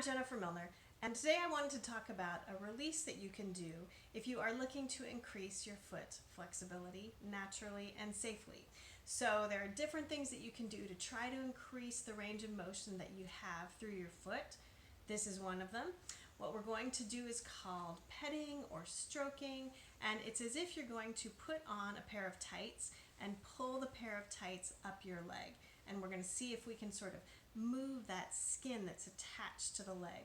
I'm Jennifer Milner, and today I wanted to talk about a release that you can do if you are looking to increase your foot flexibility naturally and safely. So there are different things that you can do to try to increase the range of motion that you have through your foot. This is one of them. What we're going to do is called petting or stroking, and it's as if you're going to put on a pair of tights and pull the pair of tights up your leg. And we're going to see if we can sort of move that skin that's attached to the leg.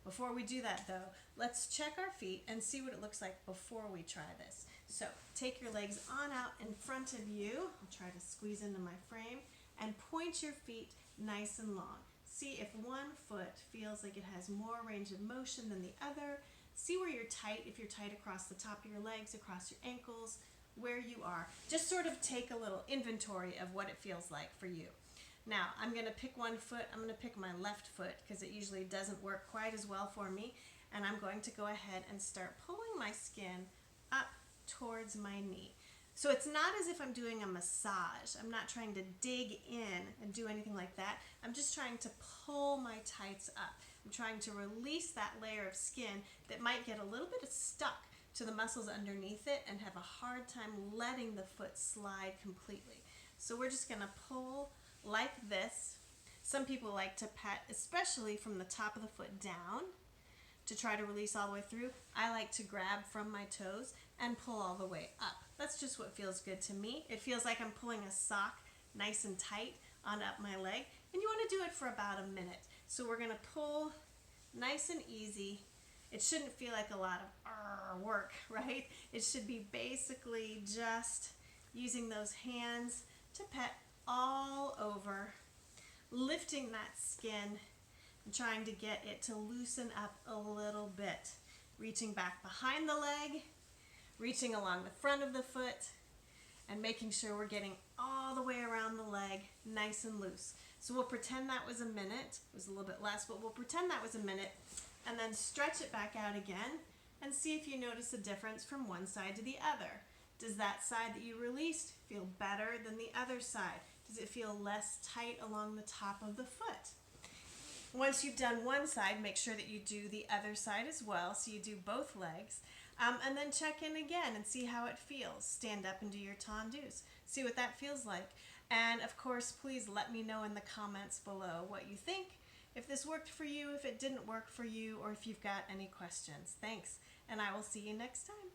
Before we do that though, let's check our feet and see what it looks like before we try this. So take your legs on out in front of you. I'll try to squeeze into my frame and point your feet nice and long. See if one foot feels like it has more range of motion than the other. See where you're tight, if you're tight across the top of your legs, across your ankles, where you are. Just sort of take a little inventory of what it feels like for you. Now, I'm going to pick one foot. I'm going to pick my left foot because it usually doesn't work quite as well for me. And I'm going to go ahead and start pulling my skin up towards my knee. So it's not as if I'm doing a massage. I'm not trying to dig in and do anything like that. I'm just trying to pull my tights up. I'm trying to release that layer of skin that might get a little bit stuck to the muscles underneath it and have a hard time letting the foot slide completely. So we're just going to pull like this. Some people like to pat, especially from the top of the foot down, to try to release all the way through. I like to grab from my toes and pull all the way up. That's just what feels good to me. It feels like I'm pulling a sock nice and tight on up my leg, and you want to do it for about a minute. So we're going to pull nice and easy. It shouldn't feel like a lot of work, right? It should be basically just using those hands to pet all over, lifting that skin and trying to get it to loosen up a little bit. Reaching back behind the leg, reaching along the front of the foot, and making sure we're getting all the way around the leg nice and loose. So we'll pretend that was a minute. It was a little bit less, but we'll pretend that was a minute, and then stretch it back out again and see if you notice a difference from one side to the other. Does that side that you released feel better than the other side? Does it feel less tight along the top of the foot? Once you've done one side, make sure that you do the other side as well, so you do both legs, and then check in again and see how it feels. Stand up and do your tendus. See what that feels like. And of course, please let me know in the comments below what you think, if this worked for you, if it didn't work for you, or if you've got any questions. Thanks, and I will see you next time.